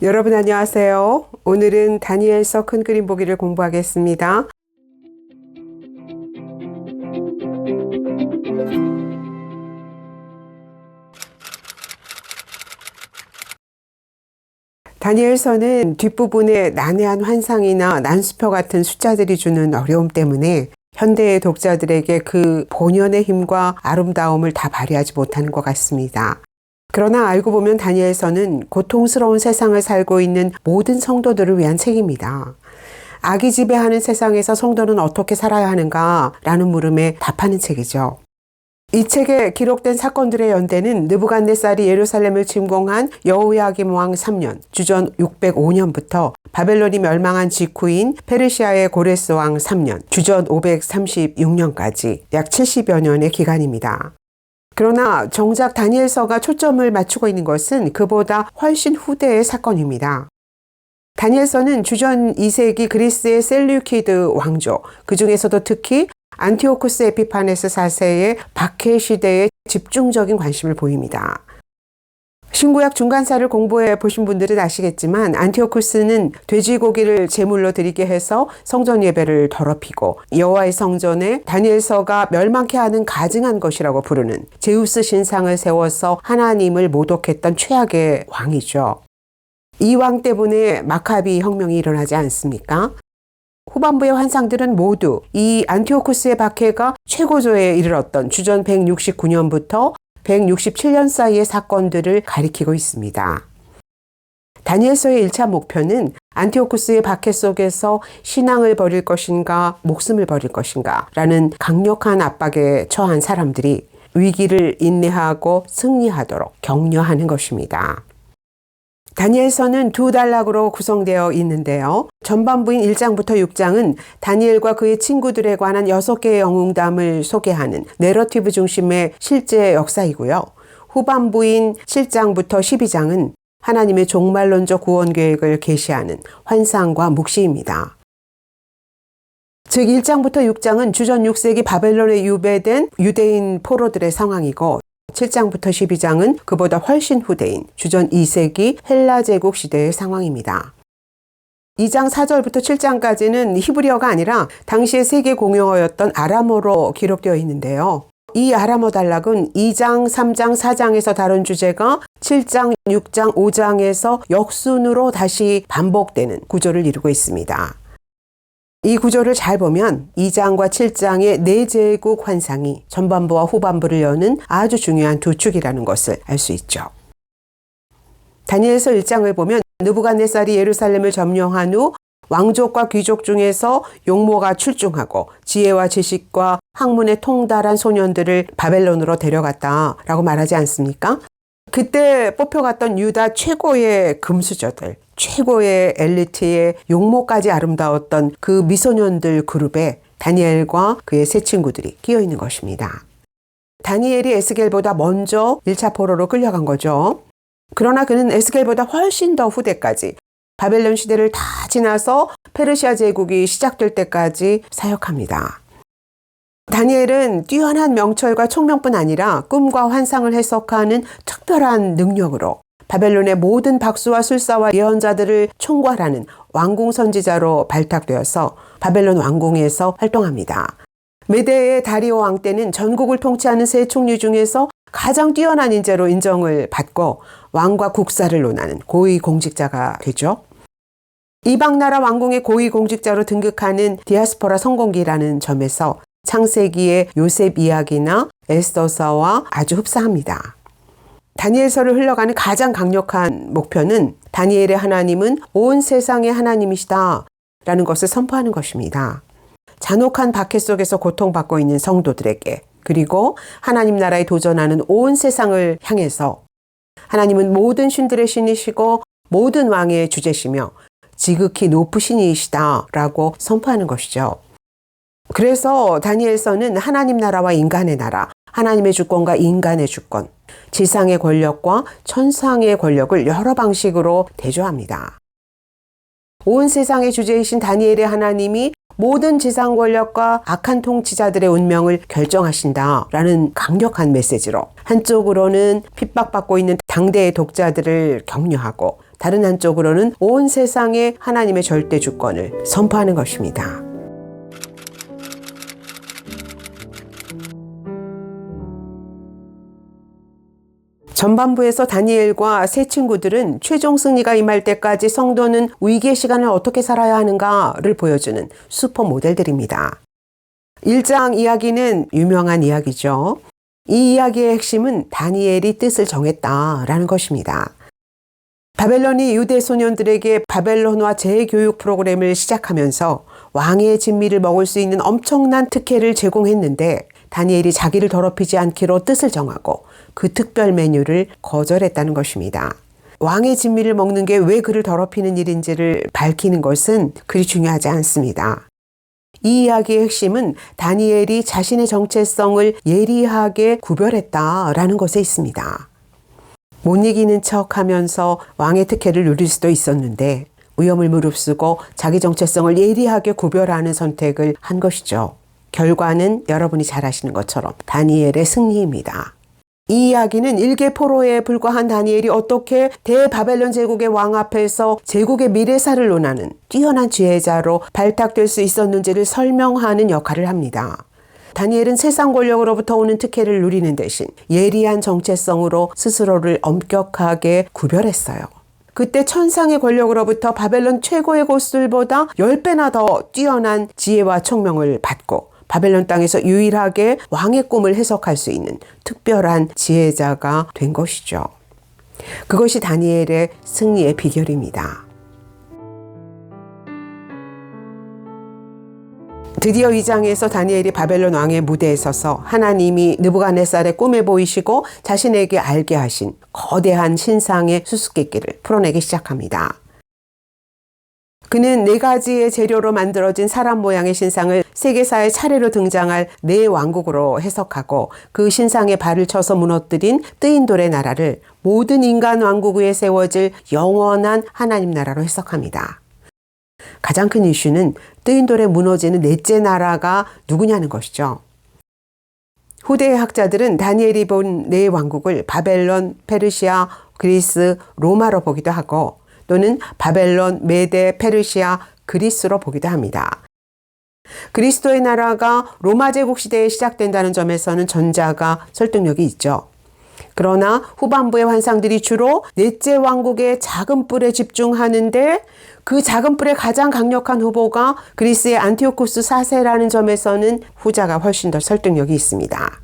여러분 안녕하세요. 오늘은 다니엘서 큰 그림 보기를 공부하겠습니다. 다니엘서는 뒷부분에 난해한 환상이나 난수표 같은 숫자들이 주는 어려움 때문에 현대의 독자들에게 그 본연의 힘과 아름다움을 다 발휘하지 못하는 것 같습니다. 그러나 알고 보면 다니엘서는 고통스러운 세상을 살고 있는 모든 성도들을 위한 책입니다. 악이 지배하는 세상에서 성도는 어떻게 살아야 하는가? 라는 물음에 답하는 책이죠. 이 책에 기록된 사건들의 연대는 느부갓네살이 예루살렘을 침공한 여호야김 왕 3년, 주전 605년부터 바벨론이 멸망한 직후인 페르시아의 고레스 왕 3년, 주전 536년까지 약 70여 년의 기간입니다. 그러나 정작 다니엘서가 초점을 맞추고 있는 것은 그보다 훨씬 후대의 사건입니다. 다니엘서는 주전 2세기 그리스의 셀류키드 왕조, 그 중에서도 특히 안티오쿠스 에피파네스 4세의 박해 시대에 집중적인 관심을 보입니다. 신구약 중간사를 공부해 보신 분들은 아시겠지만 안티오쿠스는 돼지고기를 제물로 드리게 해서 성전 예배를 더럽히고 여호와의 성전에 다니엘서가 멸망케 하는 가증한 것이라고 부르는 제우스 신상을 세워서 하나님을 모독했던 최악의 왕이죠. 이 왕 때문에 마카비 혁명이 일어나지 않습니까? 후반부의 환상들은 모두 이 안티오쿠스의 박해가 최고조에 이르렀던 주전 169년부터 167년 사이의 사건들을 가리키고 있습니다. 다니엘서의 1차 목표는 안티오쿠스의 박해 속에서 신앙을 버릴 것인가 목숨을 버릴 것인가 라는 강력한 압박에 처한 사람들이 위기를 인내하고 승리하도록 격려하는 것입니다. 다니엘서는 두 단락으로 구성되어 있는데요. 전반부인 1장부터 6장은 다니엘과 그의 친구들에 관한 6개의 영웅담을 소개하는 내러티브 중심의 실제 역사이고요. 후반부인 7장부터 12장은 하나님의 종말론적 구원 계획을 계시하는 환상과 묵시입니다. 즉 1장부터 6장은 주전 6세기 바벨론에 유배된 유대인 포로들의 상황이고 7장부터 12장은 그보다 훨씬 후대인 주전 2세기 헬라 제국 시대의 상황입니다. 2장 4절부터 7장까지는 히브리어가 아니라 당시의 세계 공용어였던 아람어로 기록되어 있는데요. 이 아람어 단락은 2장, 3장, 4장에서 다룬 주제가 7장, 6장, 5장에서 역순으로 다시 반복되는 구조를 이루고 있습니다. 이 구조를 잘 보면 2장과 7장의 네 제국 환상이 전반부와 후반부를 여는 아주 중요한 두 축이라는 것을 알 수 있죠. 다니엘서 1장을 보면 느부갓네살이 예루살렘을 점령한 후 왕족과 귀족 중에서 용모가 출중하고 지혜와 지식과 학문에 통달한 소년들을 바벨론으로 데려갔다라고 말하지 않습니까? 그때 뽑혀갔던 유다 최고의 금수저들, 최고의 엘리트의 용모까지 아름다웠던 그 미소년들 그룹에 다니엘과 그의 세 친구들이 끼어 있는 것입니다. 다니엘이 에스겔보다 먼저 1차 포로로 끌려간 거죠. 그러나 그는 에스겔보다 훨씬 더 후대까지 바벨론 시대를 다 지나서 페르시아 제국이 시작될 때까지 사역합니다. 다니엘은 뛰어난 명철과 총명뿐 아니라 꿈과 환상을 해석하는 특별한 능력으로 바벨론의 모든 박수와 술사와 예언자들을 총괄하는 왕궁 선지자로 발탁되어서 바벨론 왕궁에서 활동합니다. 메대의 다리오 왕 때는 전국을 통치하는 세 총리 중에서 가장 뛰어난 인재로 인정을 받고 왕과 국사를 논하는 고위 공직자가 되죠. 이방 나라 왕궁의 고위 공직자로 등극하는 디아스포라 성공기라는 점에서 창세기의 요셉 이야기나 에스더서와 아주 흡사합니다. 다니엘서를 흘러가는 가장 강력한 목표는 다니엘의 하나님은 온 세상의 하나님이시다 라는 것을 선포하는 것입니다. 잔혹한 박해 속에서 고통받고 있는 성도들에게 그리고 하나님 나라에 도전하는 온 세상을 향해서 하나님은 모든 신들의 신이시고 모든 왕의 주제시며 지극히 높으신 이이시다 라고 선포하는 것이죠. 그래서 다니엘서는 하나님 나라와 인간의 나라, 하나님의 주권과 인간의 주권, 지상의 권력과 천상의 권력을 여러 방식으로 대조합니다. 온 세상의 주제이신 다니엘의 하나님이 모든 지상 권력과 악한 통치자들의 운명을 결정하신다라는 강력한 메시지로 한쪽으로는 핍박받고 있는 당대의 독자들을 격려하고 다른 한쪽으로는 온 세상에 하나님의 절대 주권을 선포하는 것입니다. 전반부에서 다니엘과 세 친구들은 최종 승리가 임할 때까지 성도는 위기의 시간을 어떻게 살아야 하는가를 보여주는 슈퍼 모델들입니다. 1장 이야기는 유명한 이야기죠. 이 이야기의 핵심은 다니엘이 뜻을 정했다라는 것입니다. 바벨론이 유대 소년들에게 바벨론화 재교육 프로그램을 시작하면서 왕의 진미를 먹을 수 있는 엄청난 특혜를 제공했는데 다니엘이 자기를 더럽히지 않기로 뜻을 정하고 그 특별 메뉴를 거절했다는 것입니다. 왕의 진미를 먹는 게 왜 그를 더럽히는 일인지를 밝히는 것은 그리 중요하지 않습니다. 이 이야기의 핵심은 다니엘이 자신의 정체성을 예리하게 구별했다라는 것에 있습니다. 못 이기는 척하면서 왕의 특혜를 누릴 수도 있었는데 위험을 무릅쓰고 자기 정체성을 예리하게 구별하는 선택을 한 것이죠. 결과는 여러분이 잘 아시는 것처럼 다니엘의 승리입니다. 이 이야기는 일개 포로에 불과한 다니엘이 어떻게 대바벨론 제국의 왕 앞에서 제국의 미래사를 논하는 뛰어난 지혜자로 발탁될 수 있었는지를 설명하는 역할을 합니다. 다니엘은 세상 권력으로부터 오는 특혜를 누리는 대신 예리한 정체성으로 스스로를 엄격하게 구별했어요. 그때 천상의 권력으로부터 바벨론 최고의 고수들보다 10배나 더 뛰어난 지혜와 총명을 받고 바벨론 땅에서 유일하게 왕의 꿈을 해석할 수 있는 특별한 지혜자가 된 것이죠. 그것이 다니엘의 승리의 비결입니다. 드디어 2장에서 다니엘이 바벨론 왕의 무대에 서서 하나님이 느부갓네살의 꿈에 보이시고 자신에게 알게 하신 거대한 신상의 수수께끼를 풀어내기 시작합니다. 그는 4가지의 재료로 만들어진 사람 모양의 신상을 세계사에 차례로 등장할 4왕국으로 해석하고 그 신상에 발을 쳐서 무너뜨린 뜨인 돌의 나라를 모든 인간 왕국 위에 세워질 영원한 하나님 나라로 해석합니다. 가장 큰 이슈는 뜨인 돌에 무너지는 4째 나라가 누구냐는 것이죠. 후대의 학자들은 다니엘이 본 4왕국을 바벨론, 페르시아, 그리스, 로마로 보기도 하고 또는 바벨론, 메데, 페르시아, 그리스로 보기도 합니다. 그리스도의 나라가 로마 제국 시대에 시작된다는 점에서는 전자가 설득력이 있죠. 그러나 후반부의 환상들이 주로 4째 왕국의 작은 뿔에 집중하는데 그 작은 뿔의 가장 강력한 후보가 그리스의 안티오쿠스 4세라는 점에서는 후자가 훨씬 더 설득력이 있습니다.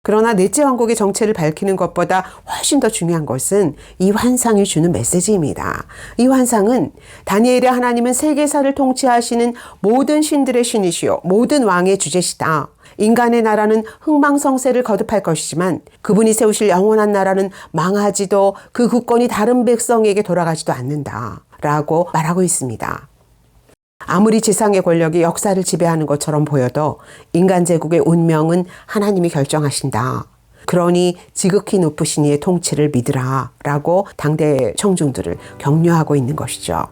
그러나 4째 왕국의 정체를 밝히는 것보다 훨씬 더 중요한 것은 이 환상이 주는 메시지입니다. 이 환상은 다니엘의 하나님은 세계사를 통치하시는 모든 신들의 신이시요 모든 왕의 주제시다. 인간의 나라는 흥망성쇠를 거듭할 것이지만 그분이 세우실 영원한 나라는 망하지도 그 국권이 다른 백성에게 돌아가지도 않는다 라고 말하고 있습니다. 아무리 지상의 권력이 역사를 지배하는 것처럼 보여도 인간 제국의 운명은 하나님이 결정하신다. 그러니 지극히 높으신 이의 통치를 믿으라 라고 당대 청중들을 격려하고 있는 것이죠.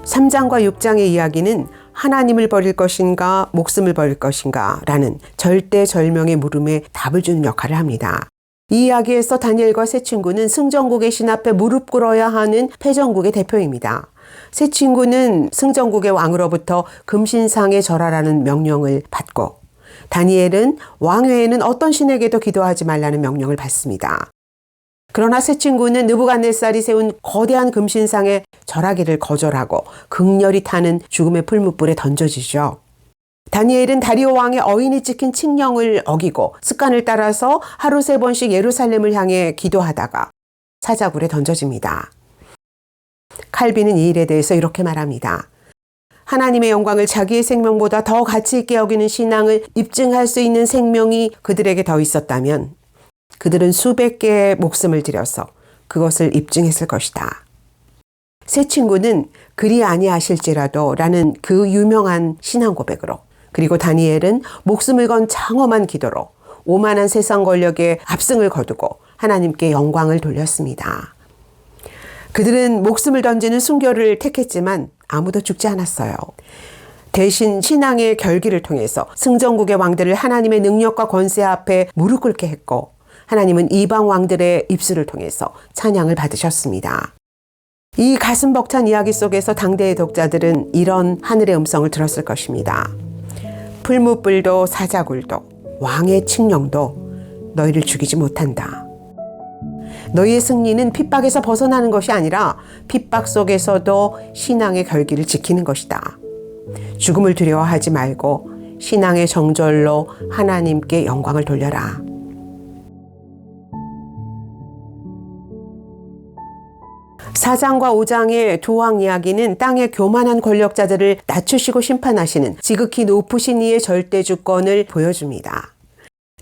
3장과 6장의 이야기는 하나님을 버릴 것인가 목숨을 버릴 것인가 라는 절대절명의 물음에 답을 주는 역할을 합니다. 이 이야기에서 다니엘과 세 친구는 승전국의 신 앞에 무릎 꿇어야 하는 패전국의 대표입니다. 세 친구는 승전국의 왕으로부터 금신상에 절하라는 명령을 받고 다니엘은 왕 외에는 어떤 신에게도 기도하지 말라는 명령을 받습니다. 그러나 세 친구는 느부갓네살이 세운 거대한 금신상에 절하기를 거절하고 극렬히 타는 죽음의 풀무불에 던져지죠. 다니엘은 다리오 왕의 어인이 찍힌 칙령을 어기고 습관을 따라서 하루 3번씩 예루살렘을 향해 기도하다가 사자굴에 던져집니다. 칼빈은 이 일에 대해서 이렇게 말합니다. 하나님의 영광을 자기의 생명보다 더 가치 있게 여기는 신앙을 입증할 수 있는 생명이 그들에게 더 있었다면 그들은 수백 개의 목숨을 들여서 그것을 입증했을 것이다. 세 친구는 그리 아니하실지라도 라는 그 유명한 신앙 고백으로 그리고 다니엘은 목숨을 건 장엄한 기도로 오만한 세상 권력에 압승을 거두고 하나님께 영광을 돌렸습니다. 그들은 목숨을 던지는 순교를 택했지만 아무도 죽지 않았어요. 대신 신앙의 결기를 통해서 승전국의 왕들을 하나님의 능력과 권세 앞에 무릎 꿇게 했고 하나님은 이방 왕들의 입술을 통해서 찬양을 받으셨습니다. 이 가슴 벅찬 이야기 속에서 당대의 독자들은 이런 하늘의 음성을 들었을 것입니다. 풀무불도 사자굴도 왕의 칙령도 너희를 죽이지 못한다. 너희의 승리는 핍박에서 벗어나는 것이 아니라 핍박 속에서도 신앙의 결기를 지키는 것이다. 죽음을 두려워하지 말고 신앙의 정절로 하나님께 영광을 돌려라. 사장과 5장의 두 왕 이야기는 땅의 교만한 권력자들을 낮추시고 심판하시는 지극히 높으신 이의 절대 주권을 보여줍니다.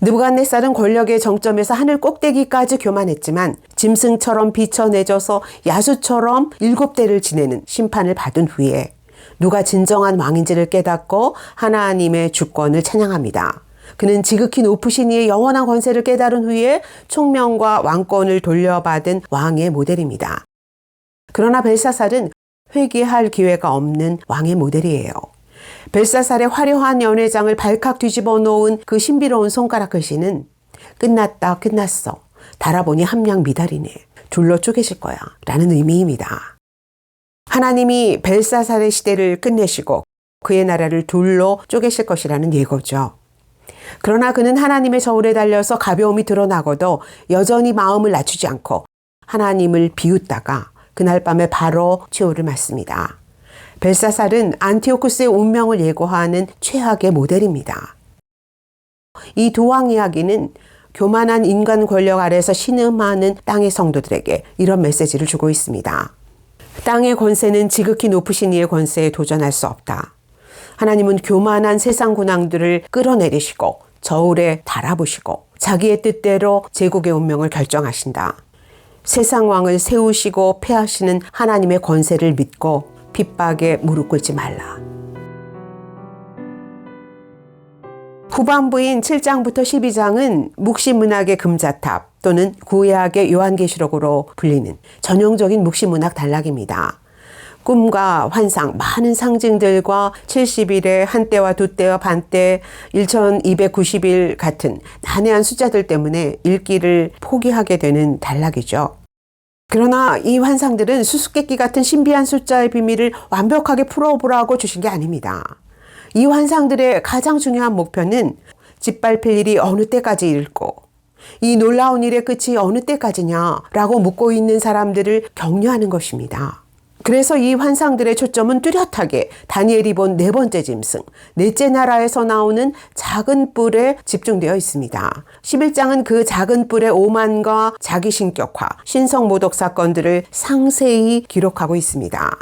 느부갓네살은 권력의 정점에서 하늘 꼭대기까지 교만했지만 짐승처럼 비춰내져서 야수처럼 7대를 지내는 심판을 받은 후에 누가 진정한 왕인지를 깨닫고 하나님의 주권을 찬양합니다. 그는 지극히 높으신 이의 영원한 권세를 깨달은 후에 총명과 왕권을 돌려받은 왕의 모델입니다. 그러나 벨사살은 회개할 기회가 없는 왕의 모델이에요. 벨사살의 화려한 연회장을 발칵 뒤집어 놓은 그 신비로운 손가락 글씨는 끝났다, 끝났어. 달아보니 함량 미달이네. 둘로 쪼개질 거야. 라는 의미입니다. 하나님이 벨사살의 시대를 끝내시고 그의 나라를 둘로 쪼개실 것이라는 예고죠. 그러나 그는 하나님의 저울에 달려서 가벼움이 드러나고도 여전히 마음을 낮추지 않고 하나님을 비웃다가 그날 밤에 바로 최후를 맞습니다. 벨사살은 안티오쿠스의 운명을 예고하는 최악의 모델입니다. 이 두 왕 이야기는 교만한 인간 권력 아래서 신음하는 땅의 성도들에게 이런 메시지를 주고 있습니다. 땅의 권세는 지극히 높으신 이의 권세에 도전할 수 없다. 하나님은 교만한 세상 군왕들을 끌어내리시고 저울에 달아보시고 자기의 뜻대로 제국의 운명을 결정하신다. 세상 왕을 세우시고 패하시는 하나님의 권세를 믿고 핍박에 무릎 꿇지 말라. 후반부인 7장부터 12장은 묵시문학의 금자탑 또는 구약의 요한계시록으로 불리는 전형적인 묵시문학 단락입니다. 꿈과 환상, 많은 상징들과 70일의 한때와 두때와 반때, 1290일 같은 난해한 숫자들 때문에 읽기를 포기하게 되는 단락이죠. 그러나 이 환상들은 수수께끼 같은 신비한 숫자의 비밀을 완벽하게 풀어보라고 주신 게 아닙니다. 이 환상들의 가장 중요한 목표는 짓밟힐 일이 어느 때까지 읽고 이 놀라운 일의 끝이 어느 때까지냐라고 묻고 있는 사람들을 격려하는 것입니다. 그래서 이 환상들의 초점은 뚜렷하게 다니엘이 본 네 번째 짐승, 넷째 나라에서 나오는 작은 뿔에 집중되어 있습니다. 11장은 그 작은 뿔의 오만과 자기신격화, 신성모독 사건들을 상세히 기록하고 있습니다.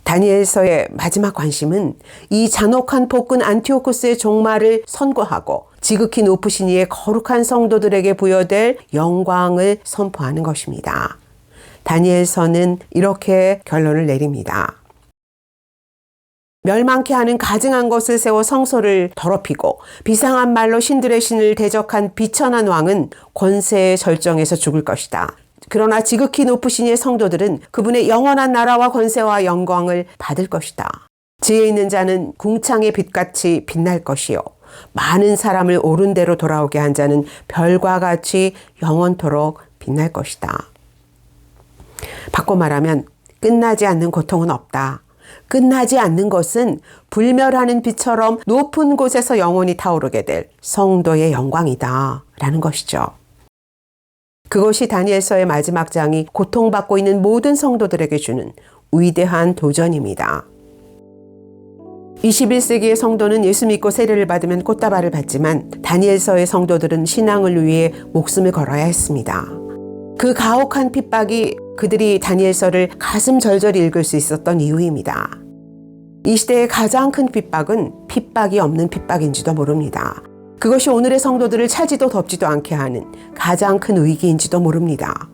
다니엘서의 마지막 관심은 이 잔혹한 폭군 안티오쿠스의 종말을 선고하고 지극히 높으신 이의 거룩한 성도들에게 부여될 영광을 선포하는 것입니다. 다니엘서는 이렇게 결론을 내립니다. 멸망케 하는 가증한 것을 세워 성소를 더럽히고 비상한 말로 신들의 신을 대적한 비천한 왕은 권세의 절정에서 죽을 것이다. 그러나 지극히 높으신 이의 성도들은 그분의 영원한 나라와 권세와 영광을 받을 것이다. 지혜 있는 자는 궁창의 빛같이 빛날 것이요. 많은 사람을 옳은 대로 돌아오게 한 자는 별과 같이 영원토록 빛날 것이다. 바꿔 말하면 끝나지 않는 고통은 없다. 끝나지 않는 것은 불멸하는 빛처럼 높은 곳에서 영원히 타오르게 될 성도의 영광이다 라는 것이죠. 그것이 다니엘서의 마지막 장이 고통받고 있는 모든 성도들에게 주는 위대한 도전입니다. 21세기의 성도는 예수 믿고 세례를 받으면 꽃다발을 받지만 다니엘서의 성도들은 신앙을 위해 목숨을 걸어야 했습니다. 그 가혹한 핍박이 그들이 다니엘서를 가슴 절절히 읽을 수 있었던 이유입니다. 이 시대의 가장 큰 핍박은 핍박이 없는 핍박인지도 모릅니다. 그것이 오늘의 성도들을 차지도 덮지도 않게 하는 가장 큰 위기인지도 모릅니다.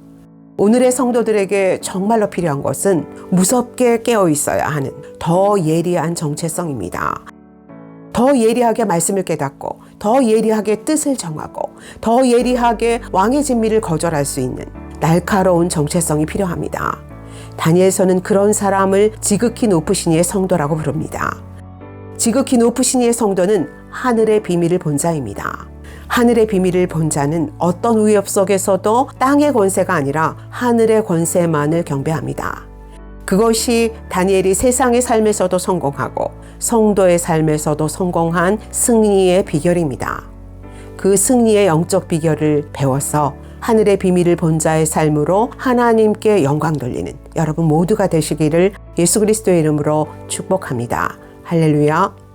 오늘의 성도들에게 정말로 필요한 것은 무섭게 깨어 있어야 하는 더 예리한 정체성입니다. 더 예리하게 말씀을 깨닫고 더 예리하게 뜻을 정하고 더 예리하게 왕의 진미를 거절할 수 있는 날카로운 정체성이 필요합니다. 다니엘서는 그런 사람을 지극히 높으신 이의 성도라고 부릅니다. 지극히 높으신 이의 성도는 하늘의 비밀을 본 자입니다. 하늘의 비밀을 본 자는 어떤 위협 속에서도 땅의 권세가 아니라 하늘의 권세만을 경배합니다. 그것이 다니엘이 세상의 삶에서도 성공하고 성도의 삶에서도 성공한 승리의 비결입니다. 그 승리의 영적 비결을 배워서 하늘의 비밀을 본 자의 삶으로 하나님께 영광 돌리는 여러분 모두가 되시기를 예수 그리스도의 이름으로 축복합니다. 할렐루야.